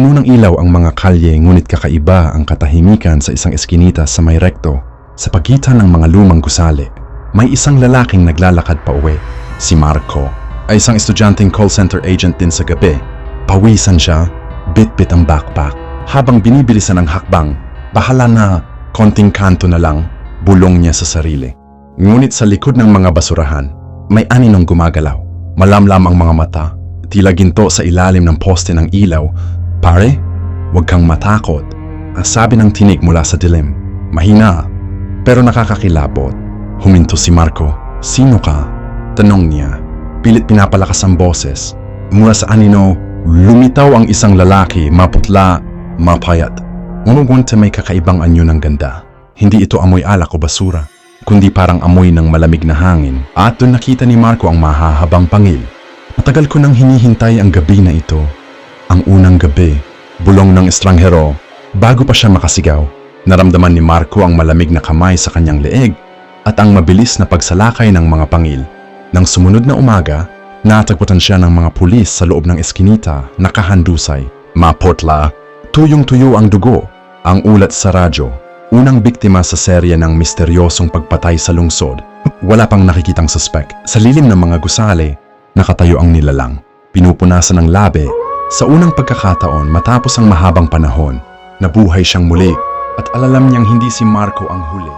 Puno ng ilaw ang mga kalye ngunit kakaiba ang katahimikan sa isang eskinita sa may rekto. Sa pagitan ng mga lumang gusali, may isang lalaking naglalakad pa uwi. Si Marco ay isang estudyanteng call center agent din sa gabi. Pawisan siya, bit-bit ang backpack. Habang binibilisan ang hakbang, bahala na, konting kanto na lang, bulong niya sa sarili. Ngunit sa likod ng mga basurahan, may aninong gumagalaw. Malamlam ang mga mata, tila ginto sa ilalim ng poste ng ilaw. Pare, huwag kang matakot. Ang sabi ng tinig mula sa dilim. Mahina, pero nakakakilabot. Huminto si Marco. Sino ka? Tanong niya. Pilit pinapalakas ang boses. Mula sa anino, lumitaw ang isang lalaki, maputla, mapayat. Umugunta may kakaibang anyo ng ganda. Hindi ito amoy alak o basura, kundi parang amoy ng malamig na hangin. At doon nakita ni Marco ang mahahabang pangil. Matagal ko nang hinihintay ang gabi na ito. Ang unang gabi, bulong ng estranghero. Bago pa siya makasigaw, naramdaman ni Marco ang malamig na kamay sa kanyang leeg at ang mabilis na pagsalakay ng mga pangil. Nang sumunod na umaga, natagpuan siya ng mga pulis sa loob ng eskinita, nakahandusay. Mapotla, tuyong-tuyo ang dugo, ang ulat sa radyo. Unang biktima sa serye ng misteryosong pagpatay sa lungsod. Wala pang nakikitang suspek. Sa lilim ng mga gusali, nakatayo ang nilalang. Pinupunasan ng labi. Sa unang pagkakataon matapos ang mahabang panahon, nabuhay siyang muli at alalam niyang hindi si Marco ang huli.